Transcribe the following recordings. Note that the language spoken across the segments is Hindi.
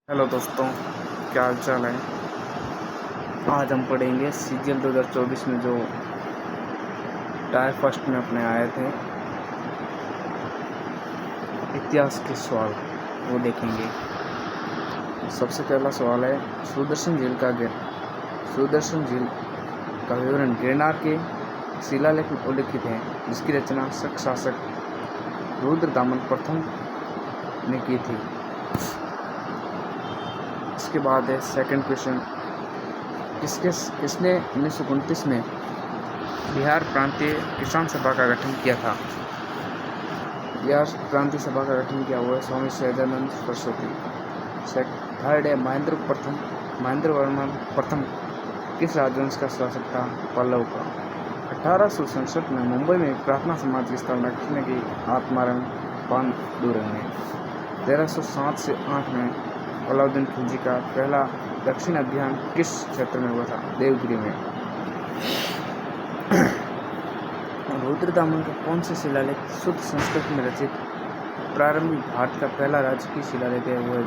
हेलो दोस्तों, क्या हाल चाल है। आज हम पढ़ेंगे सीजीएल 2024 में जो टायर फर्स्ट में अपने आए थे इतिहास के सवाल, वो देखेंगे। सबसे पहला सवाल है सुदर्शन झील का विवरण गिरनार के शिलालेख में उल्लिखित है, जिसकी रचना शक शासक रुद्रदामन प्रथम ने की थी। इसके बाद है सेकंड क्वेश्चन, किसने 1929 में बिहार प्रांतीय किसान सभा का गठन किया था। बिहार प्रांतीय सभा का गठन किया हुआ है स्वामी सहजानंद सरस्वती। थर्ड है महेंद्र वर्मन प्रथम किस राजवंश का शासक था। पल्लव का। 1867 में मुंबई में प्रार्थना समाज की स्थापना किसने की। आत्माराम पांडुरंग ने। 1307 से 8 में अलाउद्दीन खिलजी का पहला दक्षिण अभियान किस क्षेत्र में हुआ था। देवगिरी में। रुद्रदामन का कौन से शिलालेख शुद्ध संस्कृत में रचित प्रारंभिक भारत का पहला राजकीय शिलालेख है, वो है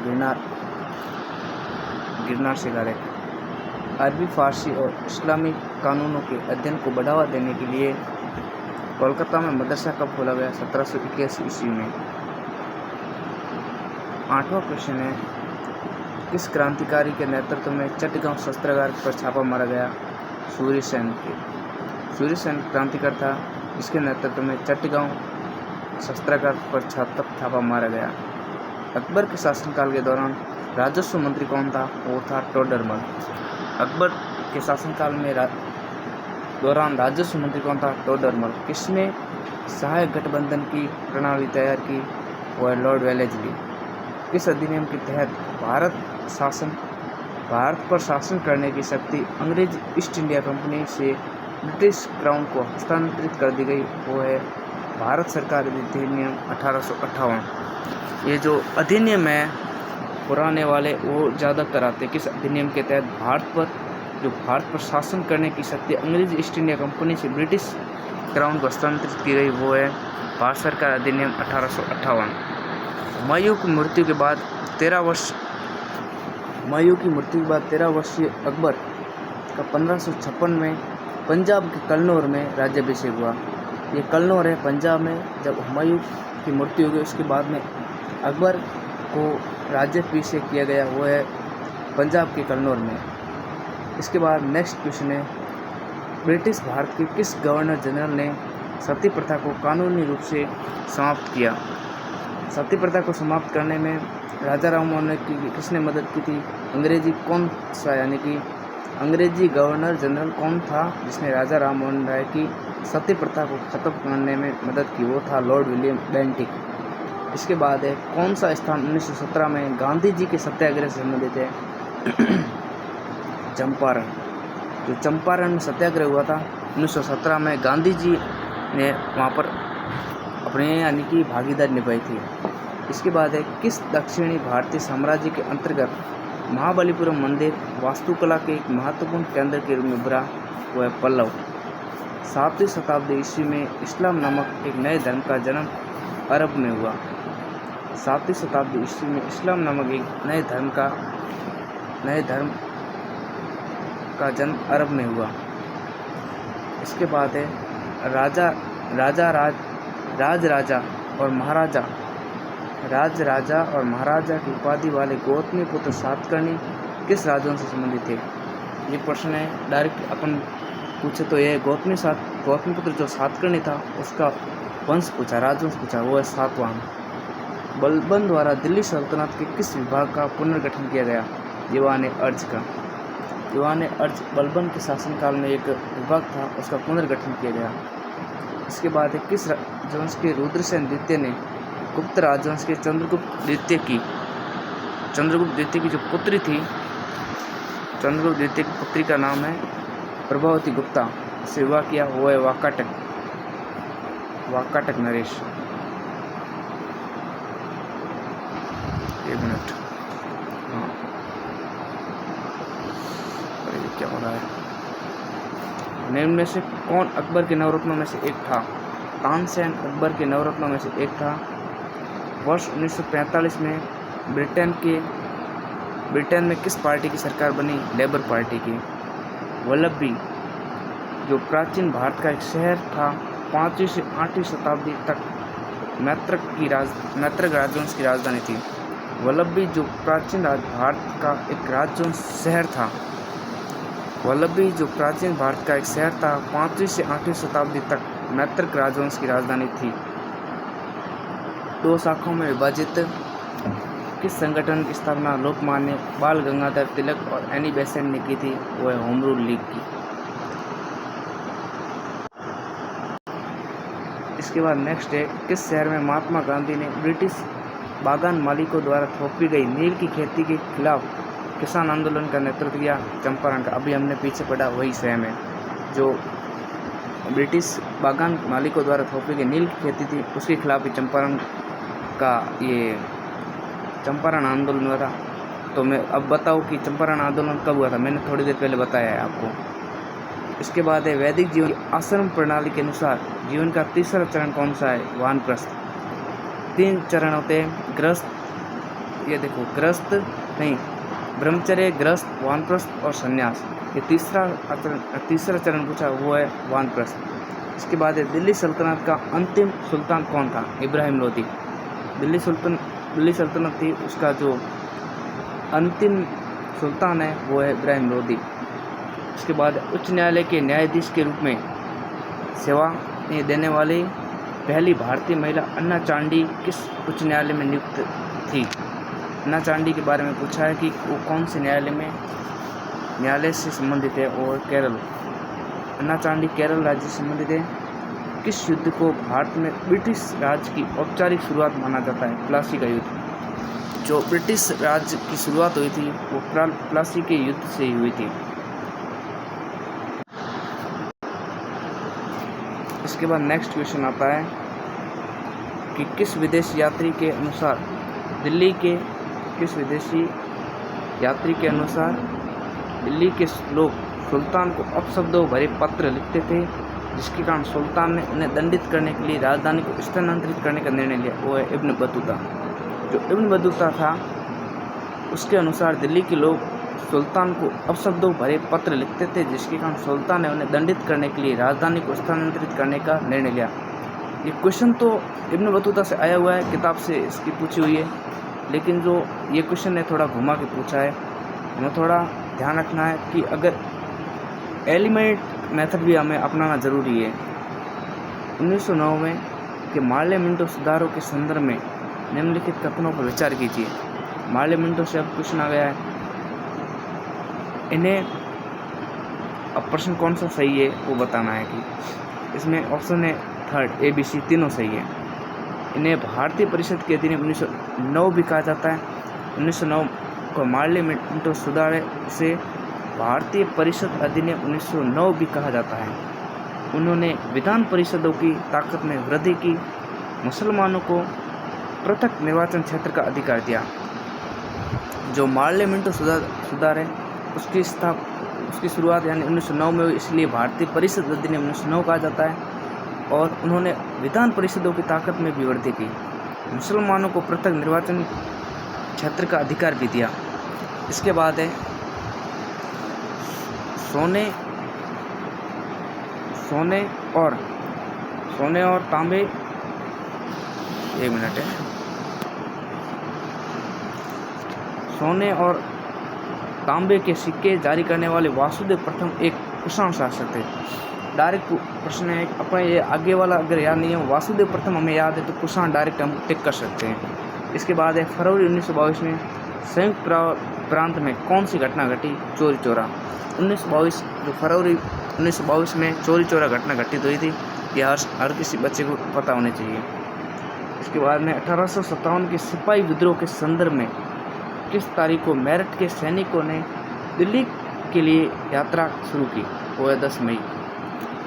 गिरनार शिलालेख। अरबी, फारसी और इस्लामी कानूनों के अध्ययन को बढ़ावा देने के लिए कोलकाता में मदरसा कब खोला गया। 1781 ईस्वी में। 8वां क्वेश्चन है किस क्रांतिकारी के नेतृत्व में चटगांव शस्त्रागार पर छापा मारा गया। सूर्यसेन क्रांतिकार था, इसके नेतृत्व में चटगांव शस्त्रागार पर छापा मारा गया। अकबर के शासनकाल के दौरान राजस्व मंत्री कौन था, वो था टोडरमल। अकबर के शासनकाल में दौरान राजस्व मंत्री कौन था, टोडरमल। किसने सहायक गठबंधन की प्रणाली तैयार की, वो है लॉर्ड वेलेस्ली। किस अधिनियम के तहत भारत पर शासन करने की शक्ति अंग्रेज ईस्ट इंडिया कंपनी से ब्रिटिश क्राउन को हस्तांतरित कर दी गई, वो है भारत सरकार अधिनियम 1858। ये जो अधिनियम है पुराने वाले, वो ज़्यादातर आते किस अधिनियम के तहत भारत पर शासन करने की शक्ति अंग्रेज ईस्ट इंडिया कंपनी से ब्रिटिश क्राउन को हस्तांतरित की गई, वो है भारत सरकार अधिनियम 1858। हुमायूं की मृत्यु के बाद 13 वर्षीय अकबर का 1556 में पंजाब के कन्नौर में राज्याभिषेक हुआ। ये कन्नौर है पंजाब में। जब हुमायूं की मृत्यु हो गई उसके बाद में अकबर को राज्याभिषेक किया गया, वो है पंजाब के कन्नौर में। इसके बाद नेक्स्ट क्वेश्चन है ब्रिटिश भारत के किस गवर्नर जनरल ने सती प्रथा को कानूनी रूप से समाप्त किया। सती प्रथा को समाप्त करने में राजा राम मोहन की किसने मदद की थी। अंग्रेजी गवर्नर जनरल कौन था जिसने राजा राम मोहन राय की सती प्रथा को खत्म करने में मदद की, वो था लॉर्ड विलियम बेंटिक। इसके बाद है कौन सा स्थान 1917 में गांधी जी के सत्याग्रह से संबंधित है। चंपारण। जो चंपारण में सत्याग्रह हुआ था 1917 में, गांधी जी ने वहाँ पर अपने यानी कि भागीदारी निभाई थी। इसके बाद है किस दक्षिणी भारतीय साम्राज्य के अंतर्गत महाबलीपुरम मंदिर वास्तुकला के एक महत्वपूर्ण केंद्र के रूप में उभरा, वो है पल्लव। 7वीं शताब्दी ईस्वी में इस्लाम नामक एक नए धर्म का जन्म अरब में हुआ। 7वीं शताब्दी ईस्वी में इस्लाम नामक एक नए धर्म का जन्म अरब में हुआ। इसके बाद है राजराजा और महाराजा की उपाधि वाले गौतमी पुत्र सातकर्णी किस राजवंश से संबंधित थे। ये प्रश्न है डायरेक्ट अपन पूछे तो ये गौतमी पुत्र जो सातकर्णी था उसका वंश पूछा, राजवंश पूछा, वो है सातवाहन। बलबन द्वारा दिल्ली सल्तनत के किस विभाग का पुनर्गठन किया गया। दीवान-ए-अर्ज का। दीवान-ए-अर्ज बलबन के शासनकाल में एक विभाग था, उसका पुनर्गठन किया गया। इसके बाद है किस राजवंश के रुद्रसेन द्वितीय ने गुप्त राजवंश के चंद्रगुप्त द्वितीय की जो पुत्री थी, चंद्रगुप्त द्वितीय की पुत्री का नाम है प्रभावती गुप्ता से विवाह किया, वो है वाकाटक नरेश। एक मिनट, हाँ ये क्या हो रहा है। निम्न में से कौन अकबर के नवरत्नों में से एक था। तानसेन अकबर के नवरत्नों में से एक था। वर्ष 1945 में ब्रिटेन के ब्रिटेन में किस पार्टी की सरकार बनी? लेबर पार्टी की। वल्लभी जो प्राचीन भारत का एक शहर था, 5वीं से 8वीं शताब्दी तक मैत्रक राजवंश की राजधानी थी। वल्लभी जो प्राचीन भारत का एक राजवंश शहर था, वल्लभी जो प्राचीन भारत का एक शहर था, 5वीं से 8वीं शताब्दी तक मैत्रक राजवंश की राजधानी थी। 2 शाखाओं में विभाजित किस संगठन की स्थापना लोकमान्य बाल गंगाधर तिलक और एनी बेसेंट ने की थी? वो है होम रूल लीग की। इसके बाद नेक्स्ट है, किस शहर में महात्मा गांधी ने ब्रिटिश बागान मालिकों द्वारा थोपी गई नील की खेती के खिलाफ किसान आंदोलन का नेतृत्व किया? चंपारण का। अभी हमने पीछे पढ़ा वही शहर में जो ब्रिटिश बागान मालिकों द्वारा थोपी गई नील की खेती थी, उसके खिलाफ ही चंपारण आंदोलन हुआ था। तो मैं अब बताओ कि चंपारण आंदोलन कब हुआ था? मैंने थोड़ी देर पहले बताया है आपको। इसके बाद है, वैदिक जीवन की आश्रम प्रणाली के अनुसार जीवन का तीसरा चरण कौन सा है? वानप्रस्थ। 3 चरण होते हैं, ग्रस्त, ये देखो ग्रस्त नहीं, ब्रह्मचर्य, ग्रस्त, वानप्रस्थ और संन्यास। ये तीसरा चरण पूछा, वो है वानप्रस्थ। इसके बाद है, दिल्ली सल्तनत का अंतिम सुल्तान कौन था? इब्राहिम लोदी। दिल्ली सल्तनत थी, उसका जो अंतिम सुल्तान है वो है इब्राहिम लोदी। इसके बाद उच्च न्यायालय के न्यायाधीश के रूप में सेवा देने वाली पहली भारतीय महिला अन्ना चांडी किस उच्च न्यायालय में नियुक्त थी? अन्ना चांडी के बारे में पूछा है कि वो कौन से न्यायालय से संबंधित है, और केरल। अन्ना चांडी केरल राज्य से संबंधित है। किस युद्ध को भारत में ब्रिटिश राज की औपचारिक शुरुआत माना जाता है? प्लासी का युद्ध। जो ब्रिटिश राज की शुरुआत हुई थी वो प्लासी के युद्ध से ही हुई थी। इसके बाद नेक्स्ट क्वेश्चन आता है कि किस विदेशी यात्री के अनुसार दिल्ली के लोग सुल्तान को अपशब्दों भरे पत्र लिखते थे, जिसके कारण सुल्तान ने उन्हें दंडित करने के लिए राजधानी को स्थानांतरित करने का निर्णय लिया? वो है इब्न बतूता। जो इब्न बतूता था उसके अनुसार दिल्ली के लोग सुल्तान को अपशब्दों भरे पत्र लिखते थे, जिसके कारण सुल्तान ने उन्हें दंडित करने के लिए राजधानी को स्थानांतरित करने का निर्णय लिया। ये क्वेश्चन तो इब्न बतूता से आया हुआ है, किताब से इसकी पूछी हुई है, लेकिन जो ये क्वेश्चन है थोड़ा घुमा के पूछा है। हमें थोड़ा ध्यान रखना है कि अगर एलिमेंट मेथड भी हमें अपनाना ज़रूरी है। 1909 में के मार्ले मिंटो सुधारों के संदर्भ में निम्नलिखित कथनों पर विचार कीजिए। मार्ले मिंटो से अब क्वेश्चन आ गया है, इन्हें अब प्रश्न कौन सा सही है वो बताना है कि इसमें ऑप्शन है थर्ड, ABC तीनों सही है। इन्हें भारतीय परिषद के अधीन 1909 भी कहा जाता है। 1909 को मार्ले मिंटो सुधार से भारतीय परिषद अधिनियम 1909 भी कहा जाता है। उन्होंने विधान परिषदों की ताकत में वृद्धि की, मुसलमानों को पृथक निर्वाचन क्षेत्र का अधिकार दिया। जो मार्ले मिंटो सुधार है उसकी शुरुआत यानी 1909 में हुई, इसलिए भारतीय परिषद अधिनियम 1909 कहा जाता है। और उन्होंने विधान परिषदों की ताकत में भी वृद्धि की, मुसलमानों को पृथक निर्वाचन क्षेत्र का अधिकार भी दिया। इसके बाद है सोने और तांबे, एक मिनट है, सोने और तांबे के सिक्के जारी करने वाले वासुदेव प्रथम एक कुषाण शासक थे। डायरेक्ट प्रश्न है, अपना ये आगे वाला अगर याद नहीं है, वासुदेव प्रथम हमें याद है तो कुषाण डायरेक्ट हम टिक कर सकते हैं। इसके बाद है फरवरी 1922 में संयुक्त प्रांत में कौन सी घटना घटी? चोरी चोरा। 1922 जो फरवरी 1922 में चोरी चोरा घटना घटित हुई थी, यह हर किसी बच्चे को पता होनी चाहिए। इसके बाद में 1857 के सिपाही विद्रोह के संदर्भ में किस तारीख को मेरठ के सैनिकों ने दिल्ली के लिए यात्रा शुरू की? वो है 10 मई।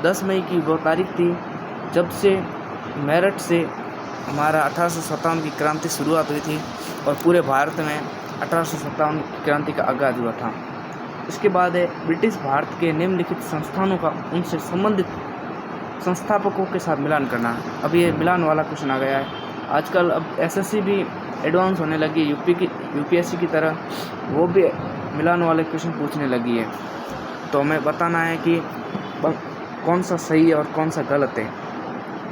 10 मई की वो तारीख थी जब से मेरठ से हमारा 1857 की क्रांति शुरुआत हुई थी और पूरे भारत में 1857 की क्रांति का आगाज हुआ था। इसके बाद है ब्रिटिश भारत के निम्नलिखित संस्थानों का उनसे संबंधित संस्थापकों के साथ मिलान करना। अब ये मिलान वाला क्वेश्चन आ गया है। आजकल अब SSC भी एडवांस होने लगी यूपीएससी की तरह, वो भी मिलान वाले क्वेश्चन पूछने लगी है। तो हमें बताना है कि कौन सा सही है और कौन सा गलत है।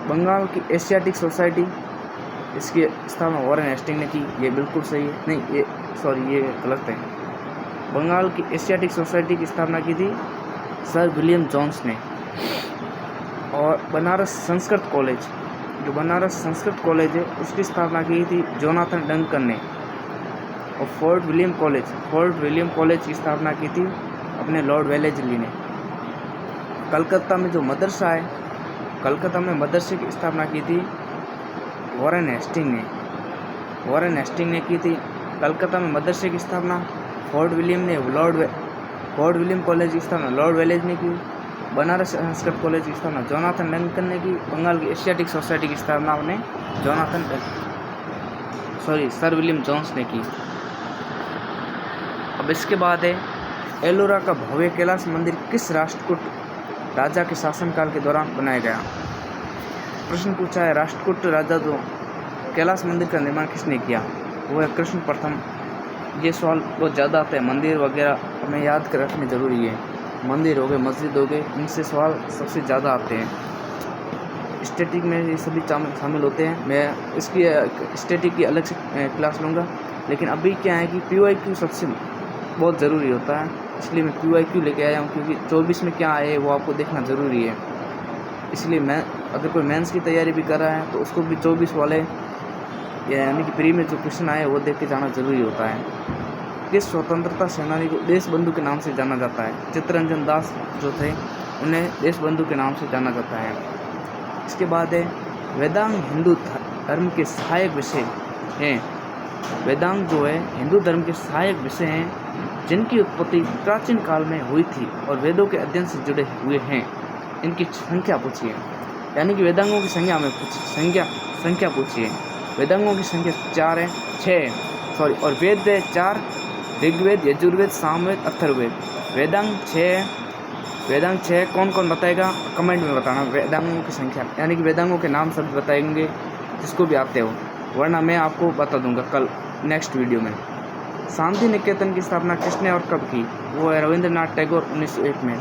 बंगाल की एशियाटिक सोसाइटी, इसकी स्थापना वॉरेन हेस्टिंग ने की, ये बिल्कुल सही है। नहीं, ये गलत है। बंगाल की एशियाटिक सोसाइटी की स्थापना की थी सर विलियम जोन्स ने। और बनारस संस्कृत कॉलेज, जो बनारस संस्कृत कॉलेज है, उसकी स्थापना की थी जोनाथन डंकन ने। और फोर्ट विलियम कॉलेज की स्थापना की थी अपने लॉर्ड वेलेस्ली ने। कलकत्ता में जो मदरसा है, कलकत्ता में मदरसे की स्थापना की थी वॉरेन हेस्टिंग ने की थी। कलकत्ता में मदरसे की स्थापना फोर्ट विलियम कॉलेज की स्थापना लॉर्ड वेलेज ने की। बनारस संस्कृत कॉलेज की स्थापना जोनाथन डंकन ने की। बंगाल की एशियाटिक सोसाइटी की स्थापना अपने सर विलियम जोन्स ने की। अब इसके बाद है एलोरा का भव्य कैलाश मंदिर किस राष्ट्रकूट राजा के शासनकाल के दौरान बनाया गया। प्रश्न पूछा है राष्ट्रकूट राजा जो कैलाश मंदिर का निर्माण किसने किया, वो है कृष्ण प्रथम। ये सवाल बहुत ज़्यादा आते हैं, मंदिर वगैरह हमें याद कर रखने ज़रूरी है। मंदिर हो गए, मस्जिद हो गए, इनसे सवाल सबसे ज़्यादा आते हैं। स्टैटिक में ये सभी शामिल होते हैं। मैं इसकी स्टैटिक की अलग से क्लास लूँगा, लेकिन अभी क्या है कि PYQ सबसे बहुत ज़रूरी होता है, इसलिए मैं PYQ लेके आया हूँ, क्योंकि 24 में क्या आए वो आपको देखना ज़रूरी है। इसलिए मैं अगर कोई मेंस की तैयारी भी कर रहा है तो उसको भी 24 वाले यानी कि प्री में जो क्वेश्चन आए वो देख के जाना ज़रूरी होता है। किस स्वतंत्रता सेनानी को देश बंधु के नाम से जाना जाता है। चित्तरंजन दास जो थे उन्हें देश बंधु के नाम से जाना जाता है। इसके बाद है वेदांग हिंदू धर्म के सहायक विषय हैं। वेदांग जो है हिंदू धर्म के सहायक विषय हैं, जिनकी उत्पत्ति प्राचीन काल में हुई थी और वेदों के अध्ययन से जुड़े हुए हैं। इनकी संख्या पूछिए, यानी कि वेदांगों की संख्या में संख्या पूछिए। वेदांगों की संख्या 4 है, 6 और वेद है 4, ऋग्वेद, यजुर्वेद, सामवेद, अथर्ववेद। वेदांग 6 कौन कौन बताएगा कमेंट में बताना वेदांगों की संख्या, यानी कि वेदांगों के नाम सब बताएंगे जिसको भी आते हो, वरना मैं आपको बता दूंगा कल नेक्स्ट वीडियो में। शांति निकेतन की स्थापना किसने और कब की, वो है रविंद्रनाथ टैगोर 1901 में।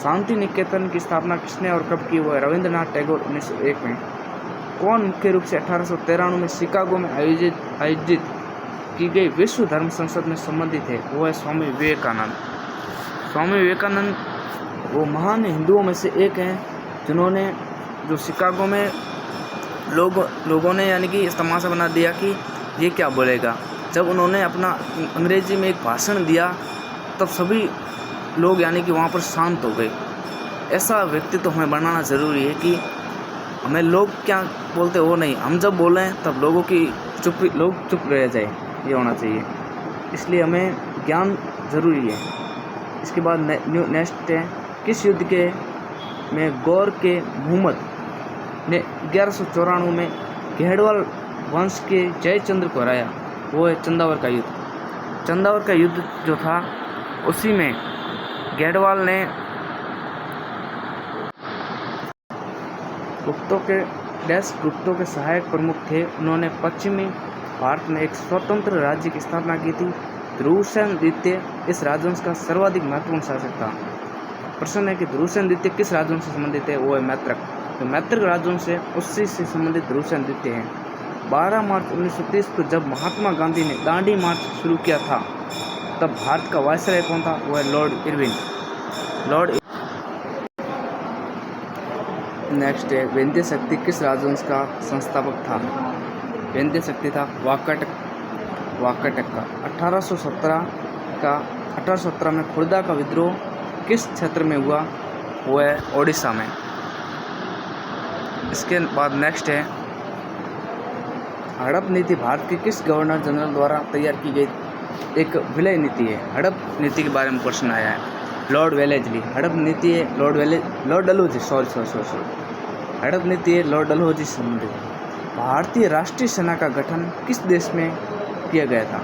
शांति निकेतन की स्थापना किसने और कब की, वो है रविंद्रनाथ टैगोर 1901 में। कौन मुख्य रूप से 1893 में शिकागो में आयोजित की गई विश्व धर्म संसद में संबंधित है, वो है स्वामी विवेकानंद वो महान हिंदुओं में से एक हैं, जिन्होंने जो शिकागो में लोगों ने यानी कि तमाशा बना दिया कि ये क्या बोलेगा। जब उन्होंने अपना अंग्रेजी में एक भाषण दिया तब सभी लोग यानी कि वहाँ पर शांत हो गए। ऐसा व्यक्तित्व हमें बनाना ज़रूरी है कि हमें लोग क्या बोलते वो नहीं, हम जब बोलें तब लोग चुप रह जाए, ये होना चाहिए। इसलिए हमें ज्ञान ज़रूरी है। इसके बाद नेक्स्ट है किस युद्ध के में गौर के मुहम्मद ने 1194 में घेड़वाल वंश के जयचंद्र को हराया, वो है चंदावर का युद्ध। चंदावर का युद्ध जो था उसी में घेड़वाल ने गुप्तों के सहायक प्रमुख थे। उन्होंने पश्चिमी भारत में एक स्वतंत्र राज्य की स्थापना की थी। ध्रुवसेन द्वितीय इस राजवंश का सर्वाधिक महत्वपूर्ण शासक था। प्रश्न है कि ध्रुवसेन द्वितीय किस राजवंश से संबंधित है, वो है मैत्रक। तो मैत्रक राजवंश है उससे संबंधित ध्रुवसेन द्वितीय है। 12 मार्च 1930 को जब महात्मा गांधी ने दांडी मार्च शुरू किया था तब भारत का वायसराय कौन था, वो है लॉर्ड इरविन। नेक्स्ट है वेंद्य शक्ति किस राजवंश का संस्थापक था। वेंद्य शक्ति था वाकाटक का। 1817 में खुर्दा का विद्रोह किस क्षेत्र में हुआ, वो है ओडिशा में। इसके बाद नेक्स्ट है हड़प नीति भारत के किस गवर्नर जनरल द्वारा तैयार की गई एक विलय नीति है। हड़प नीति के बारे में प्रश्न आया है, लॉर्ड वेलेस्ली। हड़प नीति है लॉर्ड डलहौजी हड़प नीति है लॉर्ड डलहौजी से संबंधित। भारतीय राष्ट्रीय सेना का गठन किस देश में किया गया था।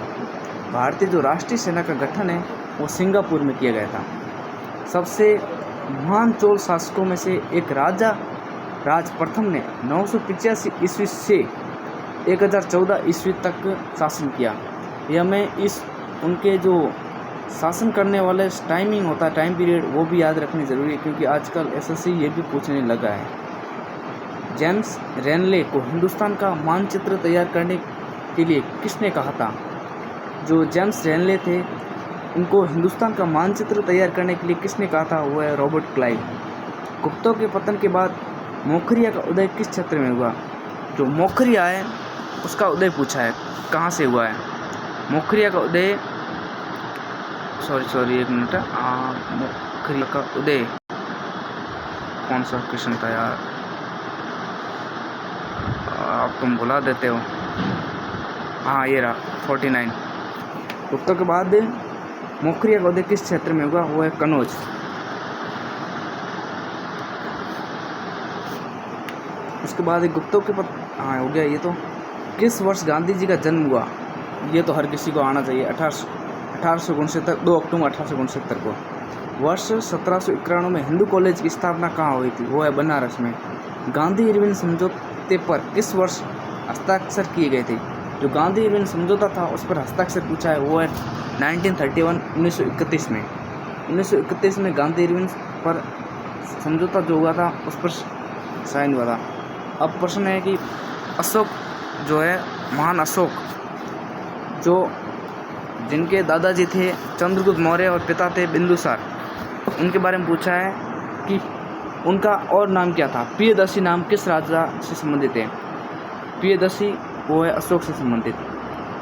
भारतीय जो राष्ट्रीय सेना का गठन है वो सिंगापुर में किया गया था। सबसे महान चोल शासकों में से एक राज प्रथम ने 985 ईस्वी से 1014 ईस्वी तक शासन किया। यह हमें इस उनके जो शासन करने वाले टाइमिंग होता है, टाइम पीरियड, वो भी याद रखनी ज़रूरी है, क्योंकि आजकल एसएससी ये भी पूछने लगा है। जेम्स रेनले को हिंदुस्तान का मानचित्र तैयार करने के लिए किसने कहा था? जो जेम्स रेनले थे, उनको हिंदुस्तान का मानचित्र तैयार करने के लिए किसने कहा था? वो है रॉबर्ट क्लाइव। गुप्तों के पतन के बाद मोखरिया का उदय किस क्षेत्र में हुआ? जो मोखरिया है उसका उदय पूछा है, कहाँ से हुआ है? मोखरिया का उदय, सॉरी एक मिनट, मोखरिया का उदय कौन सा क्वेश्चन था यार, आप तुम भुला देते हो। हाँ ये रहा 49। गुप्तों के बाद मोखरिया का उदय किस क्षेत्र में हुआ? वो है कनौज। उसके बाद गुप्तों के हाँ हो गया ये तो। किस वर्ष गांधी जी का जन्म हुआ? ये तो हर किसी को आना चाहिए। 1869, 2 अक्टूबर 1869 को। वर्ष 1791 में हिंदू कॉलेज की स्थापना कहाँ हुई थी? वो है बनारस में। गांधी इरविन समझौते पर किस वर्ष हस्ताक्षर किए गए थे? जो गांधी इरविन समझौता था उस पर हस्ताक्षर पूछा है, वो है 1931, 1931 में। 1931 में गांधी इरविन पर समझौता जो हुआ था उस पर साइन हुआ था। अब प्रश्न है कि अशोक जो है, महान अशोक, जो जिनके दादाजी थे चंद्रगुप्त मौर्य और पिता थे बिंदुसार, उनके बारे में पूछा है कि उनका और नाम क्या था? प्रियदर्शी नाम किस राजा से संबंधित है? प्रियदर्शी वो है अशोक से संबंधित।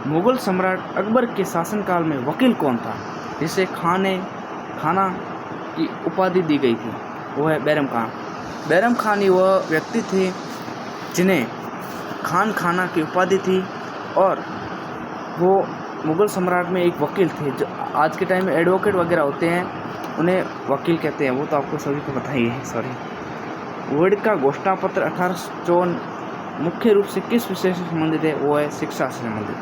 मुगल सम्राट अकबर के शासनकाल में वकील कौन था जिसे खाना की उपाधि दी गई थी? वो है बैरम खान। बैरम खान ही वह व्यक्ति थे जिन्हें खाना की उपाधि थी, और वो मुगल सम्राट में एक वकील थे। जो आज के टाइम में एडवोकेट वगैरह होते हैं उन्हें वकील कहते हैं, वो तो आपको सभी को पता ही है। सॉरी। वर्ड का घोषणा पत्र 1854 मुख्य रूप से किस विषय से संबंधित है? वो है शिक्षा से संबंधित।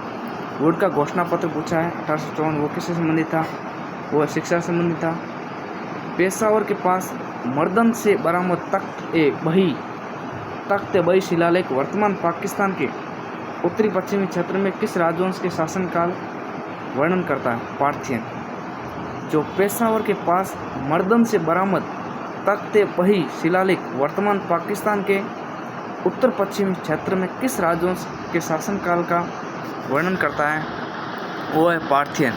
वर्ड का घोषणा पत्र पूछा है 1854, वो किससे संबंधित था? वो है शिक्षा से संबंधित था। पेशावर के पास मर्दन से बरामद तख्त बही शिलालेख वर्तमान पाकिस्तान के उत्तरी पश्चिमी क्षेत्र में किस राजवंश के शासनकाल वर्णन करता है? पार्थियन। जो पेशावर के पास मर्दन से बरामद तख्त बही शिलालेख वर्तमान पाकिस्तान के उत्तर पश्चिमी क्षेत्र में किस राजवंश के शासनकाल का वर्णन करता है? वो है पार्थियन।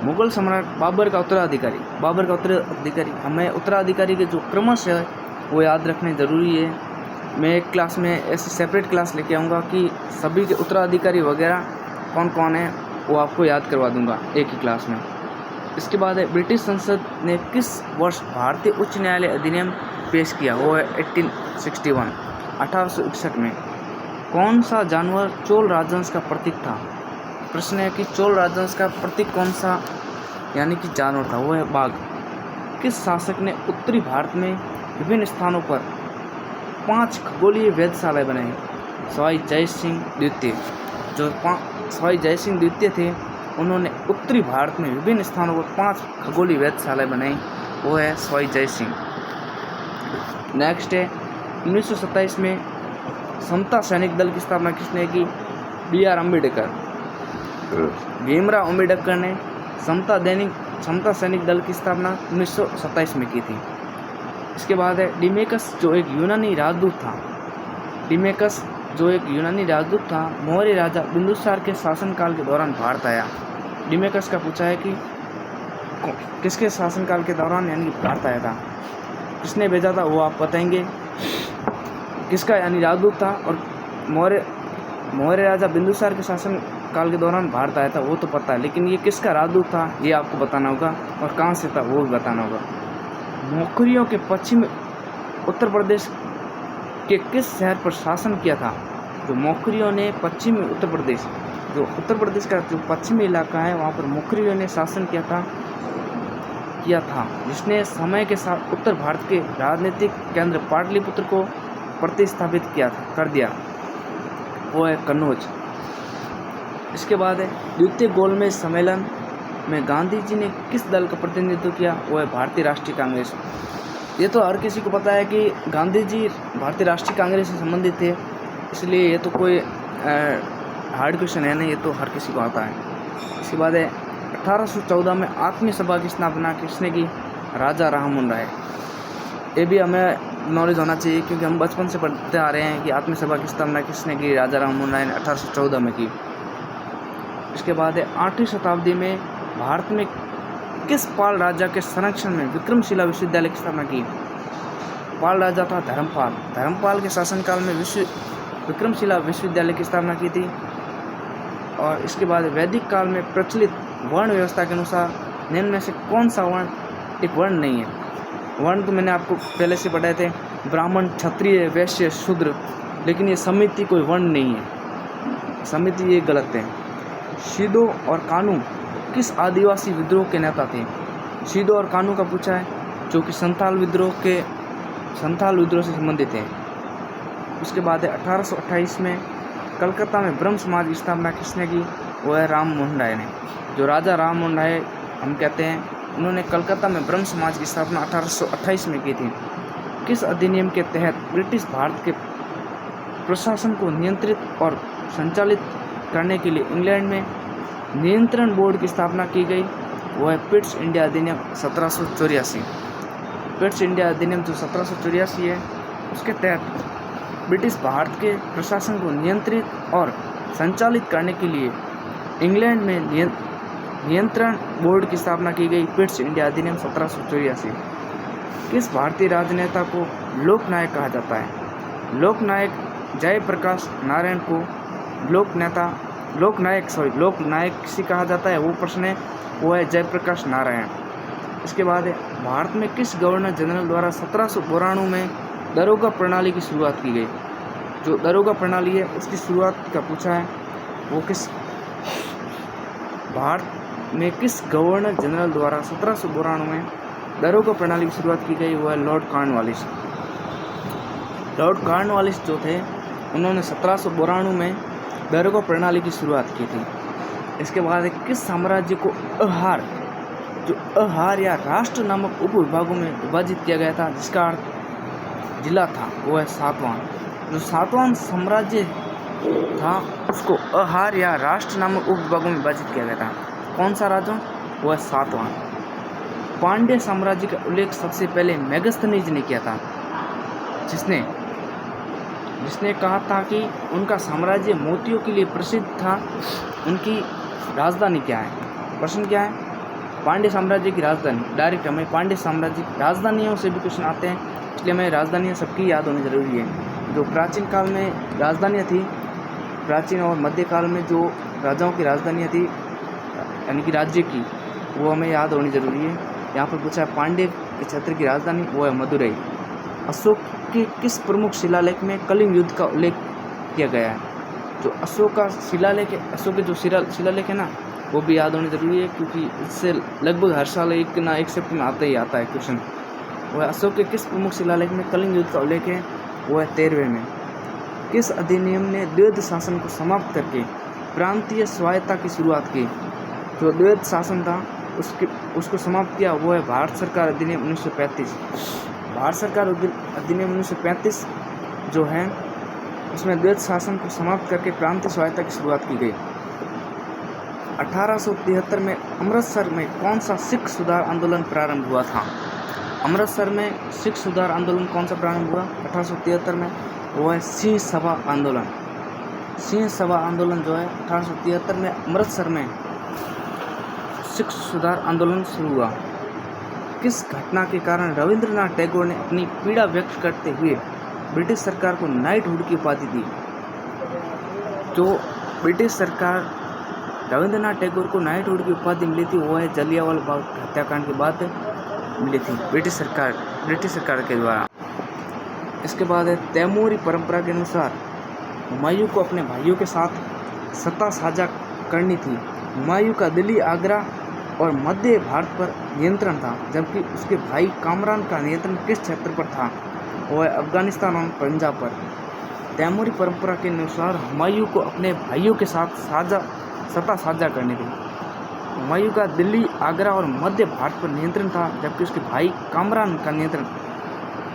मुगल सम्राट बाबर का उत्तराधिकारी, हमें उत्तराधिकारी के जो क्रमश है वो याद रखने ज़रूरी है। मैं एक क्लास में ऐसे सेपरेट क्लास लेके आऊँगा कि सभी के उत्तराधिकारी वगैरह कौन कौन है वो आपको याद करवा दूँगा एक ही क्लास में। इसके बाद है ब्रिटिश संसद ने किस वर्ष भारतीय उच्च न्यायालय अधिनियम पेश किया? वो है 1861 में। कौन सा जानवर चोल राजवंश का प्रतीक था? प्रश्न है कि चोल राजवंश का प्रतीक कौन सा यानी कि जानवर था? वो है बाघ। किस शासक ने उत्तरी भारत में विभिन्न स्थानों पर 5 खगोलीय वेधशालाएं बनाई? सवाई जय सिंह द्वितीय। जो सवाई जय सिंह द्वितीय थे, उन्होंने उत्तरी भारत में विभिन्न स्थानों पर 5 खगोलीय वेधशालाएं बनाई। वो है सवाई जय सिंह। नेक्स्ट है 1927 में समता सैनिक दल की स्थापना किसने की? BR अम्बेडकर। भीमराव अम्बेडकर ने समता सैनिक दल की स्थापना 1927 में की थी। इसके बाद है डिमेकस, जो एक यूनानी राजदूत था, मौर्य राजा बिंदुसार के शासनकाल के दौरान भारत आया। डिमेकस का पूछा है कि किसके शासनकाल के दौरान यानी भारत आया था, किसने भेजा था, वो आप बताएंगे। किसका यानी राजदूत था, और मौर्य राजा बिंदुसार के शासन काल के दौरान भारत आया था वो तो पता है, लेकिन ये किसका राजदूत था ये आपको बताना होगा, और कहाँ से था वो भी बताना होगा। मौखरियों के पश्चिम उत्तर प्रदेश के किस शहर पर शासन किया था? जो मौखरियों ने पश्चिमी उत्तर प्रदेश, जो उत्तर प्रदेश का जो पश्चिमी इलाका है वहाँ पर मौखरियों ने शासन किया था, जिसने समय के साथ उत्तर भारत के राजनीतिक केंद्र पाटलिपुत्र को प्रतिस्थापित कर दिया। वो है कन्नौज। इसके बाद है द्वितीय गोलमेज सम्मेलन में गांधी जी ने किस दल का प्रतिनिधित्व किया? वो है भारतीय राष्ट्रीय कांग्रेस। ये तो हर किसी को पता है कि गांधी जी भारतीय राष्ट्रीय कांग्रेस से संबंधित थे, इसलिए ये तो कोई हार्ड क्वेश्चन है ना, ये तो हर किसी को आता है। इसके बाद है 1814 में आत्मीय सभा की स्थापना किसने की? राजा राममोहन राय। ये भी हमें नॉलेज होना चाहिए क्योंकि हम बचपन से पढ़ते आ रहे हैं कि आत्मीय सभा की स्थापना किसने की? राजा राममोहन राय ने 1814 में की। इसके बाद है 8वीं शताब्दी में भारत में किस पाल राजा के संरक्षण में विक्रमशिला विश्वविद्यालय की स्थापना की? पाल राजा था धर्मपाल। धर्मपाल के शासनकाल में विक्रमशिला विश्वविद्यालय की स्थापना की थी। और इसके बाद वैदिक काल में प्रचलित वर्ण व्यवस्था के अनुसार निम्न में से कौन सा वर्ण एक वर्ण नहीं है? वर्ण तो मैंने आपको पहले से पढ़ाए थे, ब्राह्मण, क्षत्रिय, वैश्य, शूद्र, लेकिन ये समिति कोई वर्ण नहीं है, समिति ये गलत है। शीदो और कानू किस आदिवासी विद्रोह के नेता थे? शीदो और कानू का पूछा है, जो कि संथाल विद्रोह से संबंधित है। उसके बाद है 1828 में कलकत्ता में ब्रह्म समाज की स्थापना किसने की? वो है राममोहन राय ने। जो राजा राममोहन राय हम कहते हैं, उन्होंने कलकत्ता में ब्रह्म समाज की स्थापना 1828 में की थी। किस अधिनियम के तहत ब्रिटिश भारत के प्रशासन को नियंत्रित और संचालित करने के लिए इंग्लैंड में नियंत्रण बोर्ड की स्थापना की गई? वो है पिट्स इंडिया अधिनियम 1784। पिट्स इंडिया अधिनियम जो 1784 है, उसके तहत ब्रिटिश भारत के प्रशासन को नियंत्रित और संचालित करने के लिए इंग्लैंड में नियंत्रण बोर्ड की स्थापना की गई। पिट्स इंडिया अधिनियम 1784। किस भारतीय राजनेता को लोकनायक कहा जाता है? लोकनायक जयप्रकाश नारायण को लोकनायक से कहा जाता है। वो प्रश्न है, वो है जयप्रकाश नारायण। इसके बाद है भारत में किस गवर्नर जनरल द्वारा 1792 में दरोगा प्रणाली की शुरुआत की गई? जो दरोगा प्रणाली है उसकी शुरुआत का पूछा है, वो किस भारत में किस गवर्नर जनरल द्वारा 1792 में दरोगा प्रणाली की शुरुआत की गई? वो है लॉर्ड कॉर्नवालिस। लॉर्ड कॉर्नवालिस जो थे, उन्होंने 1792 में दरोगा प्रणाली की शुरुआत की थी। इसके बाद किस साम्राज्य को अहार या राष्ट्र नामक उपविभागों में विभाजित किया गया था, जिसका अर्थ जिला था? वो है सातवाहन। जो सातवाहन साम्राज्य था उसको अहार या राष्ट्र नामक उपविभागों में विभाजित किया गया था। कौन सा राज्य? वो है सातवाहन। पांड्य साम्राज्य का उल्लेख सबसे पहले मेगस्थनीज ने किया था, जिसने कहा था कि उनका साम्राज्य मोतियों के लिए प्रसिद्ध था। उनकी राजधानी क्या है? प्रश्न क्या है? पांड्य साम्राज्य की राजधानी। डायरेक्ट हमें पांड्य साम्राज्य की राजधानियों से भी क्वेश्चन आते हैं, इसलिए हमें राजधानियाँ सबकी याद होनी जरूरी है। जो प्राचीन काल में राजधानियाँ थी, प्राचीन और मध्यकाल में जो राजाओं की राजधानियाँ थी यानी कि राज्य की, वो हमें याद होनी जरूरी है। यहाँ पर पूछा है पांड्य के क्षेत्र की राजधानी, वो है मदुरई। अशोक के किस प्रमुख शिलालेख में कलिंग युद्ध का उल्लेख किया गया है? जो अशोक का शिलालेख है, अशोक के जो शिलालेख है ना, वो भी याद होनी जरूरी है क्योंकि इससे लगभग हर साल एक ना एक सेप्ट में आता है क्वेश्चन। वो है अशोक के किस प्रमुख शिलालेख में कलिंग युद्ध का उल्लेख है? वो है 13वें में। किस अधिनियम ने द्वैध शासन को समाप्त करके प्रांतीय स्वायत्तता की शुरुआत की? जो द्वैध शासन था उसको समाप्त किया, वो है भारत सरकार अधिनियम 1935। भारत सरकार अधिनियम 1935 जो है, उसमें द्वैध शासन को समाप्त करके प्रांतीय स्वायत्तता की शुरुआत की गई। 1873 में अमृतसर में कौन सा सिख सुधार आंदोलन प्रारंभ हुआ था? अमृतसर में सिख सुधार आंदोलन कौन सा प्रारंभ हुआ 1873 में? वो है सिंह सभा आंदोलन। सिंह सभा आंदोलन जो है 1873 में अमृतसर में सिख सुधार आंदोलन शुरू हुआ। किस घटना के कारण रविंद्रनाथ टैगोर ने अपनी पीड़ा व्यक्त करते हुए ब्रिटिश सरकार को नाइटहुड की उपाधि दी? जो ब्रिटिश सरकार रविंद्रनाथ टैगोर को नाइटहुड की उपाधि मिली थी, वो है जलियांवाला बाग हत्याकांड के बाद मिली थी ब्रिटिश सरकार के द्वारा। इसके बाद है तैमूरी परंपरा के अनुसार हुमायूं को अपने भाइयों के साथ सत्ता साझा करनी थी। हुमायूं का दिल्ली, आगरा और मध्य भारत पर नियंत्रण था, जबकि उसके भाई कामरान का नियंत्रण किस क्षेत्र पर था? वो है अफगानिस्तान और पंजाब पर। तैमूरी परंपरा के अनुसार हुमायूं को अपने भाइयों के साथ सत्ता साझा करनी थी। हुमायूं का दिल्ली, आगरा और मध्य भारत पर नियंत्रण था, जबकि उसके भाई कामरान का नियंत्रण।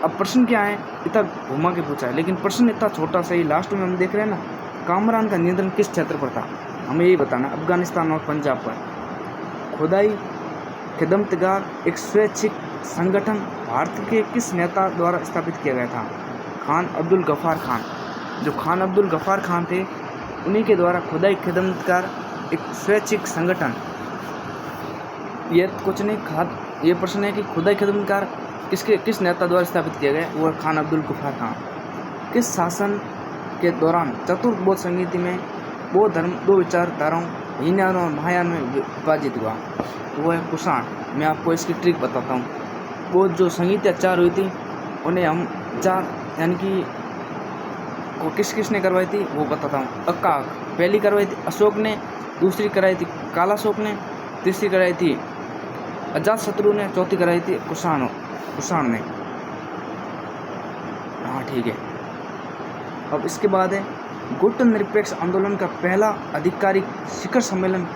अब प्रश्न क्या है, इतना घुमा के पूछा है, लेकिन प्रश्न इतना छोटा सा ही, लास्ट में हम देख रहे हैं ना कामरान का नियंत्रण किस क्षेत्र पर था? हमें यही बताना, अफगानिस्तान और पंजाब पर। खुदाई खिदमतगार एक स्वैच्छिक संगठन भारत के किस नेता द्वारा स्थापित किया गया था? खान अब्दुल गफ्फार खान। जो खान अब्दुल गफ्फार खान थे, उन्हीं के द्वारा खुदाई खिदमतगार एक स्वैच्छिक संगठन, ये कुछ नहीं खाद, ये प्रश्न है कि खुदाई खिदमतगार किस नेता द्वारा स्थापित किया गया? वो खान अब्दुल गफ्फार खान। किस शासन के दौरान चतुर्थ बौद्ध संहिता में बौद्ध धर्म दो विचारधाराओं हीनयान और महायान में विभाजित हुआ? वो है कुषाण। मैं आपको इसकी ट्रिक बताता हूँ। वो जो संहिता 4 हुई थी, उन्हें हम 4 यानी कि वो किसने करवाई थी वो बताता हूँ। अक्काक पहली करवाई थी अशोक ने, दूसरी कराई थी कालाशोक ने, तीसरी कराई थी अजातशत्रु ने, चौथी कराई थी कुषाण ने। हाँ ठीक है। अब इसके बाद है गुट निरपेक्ष आंदोलन का पहला आधिकारिक शिखर सम्मेलन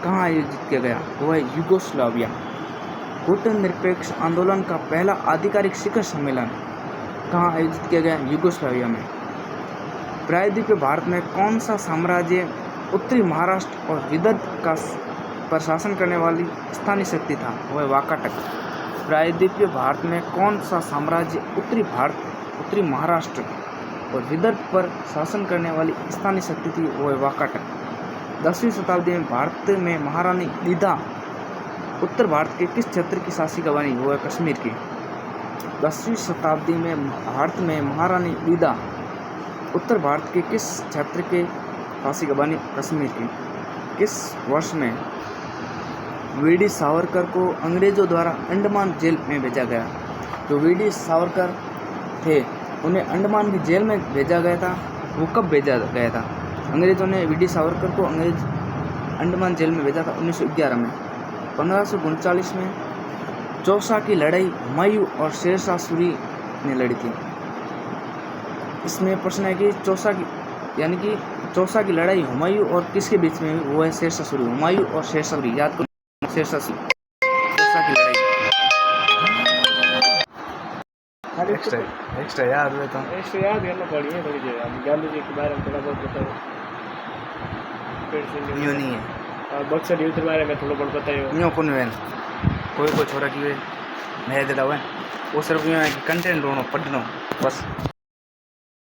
कहाँ आयोजित किया गया? वो है यूगोस्लाविया। गुट निरपेक्ष आंदोलन का पहला आधिकारिक शिखर सम्मेलन कहाँ आयोजित किया गया? यूगोस्लाविया में। प्रायद्वीपीय भारत में कौन सा साम्राज्य उत्तरी महाराष्ट्र और विदर्भ का पर शासन करने वाली स्थानीय शक्ति था? वह वाकाटक। प्रायद्वीपीय भारत में कौन सा साम्राज्य उत्तरी महाराष्ट्र और विदर्भ पर शासन करने वाली स्थानीय शक्ति थी? वह वाकाटक। 10वीं शताब्दी में भारत में महारानी लीदा उत्तर भारत के किस क्षेत्र की शासिका बनी? वो है कश्मीर की। 10वीं शताब्दी में भारत में महारानी लीदा उत्तर भारत के किस क्षेत्र के शासिका बनी? कश्मीर की। किस वर्ष में वीडी सावरकर को अंग्रेजों द्वारा अंडमान जेल में भेजा गया? जो वीडी सावरकर थे, उन्हें अंडमान की जेल में भेजा गया था। वो कब भेजा गया था? अंग्रेजों ने वीडी सावरकर को अंडमान जेल में भेजा था 1911 में। 1539 में चौसा की लड़ाई हुमायूं और शेरशाह सूरी ने लड़ी थी। इसमें प्रश्न है कि चौसा की लड़ाई हुमायूं और किसके बीच में हुई? वो है शेरशाह सूरी। हुमायूं और शेरशाह सूरी, याद करो, शेरशाह की लड़ाई। एक्स्ट्रा याद है तो एक्स्ट्रा याद करना पड़ी थोड़ी देर। अब गांधी जी के बारे में थोड़ा बहुत बताओ। फिर से यूँ नहीं है, बक्सर युद्ध के बारे में थोड़ा बहुत बताइए। यूँ कौन वैन कोई छोरा की वे नया दिला हुआ है, वो सिर्फ यूँ है कि कंटेंट ढूंढो, पढ़नो बस।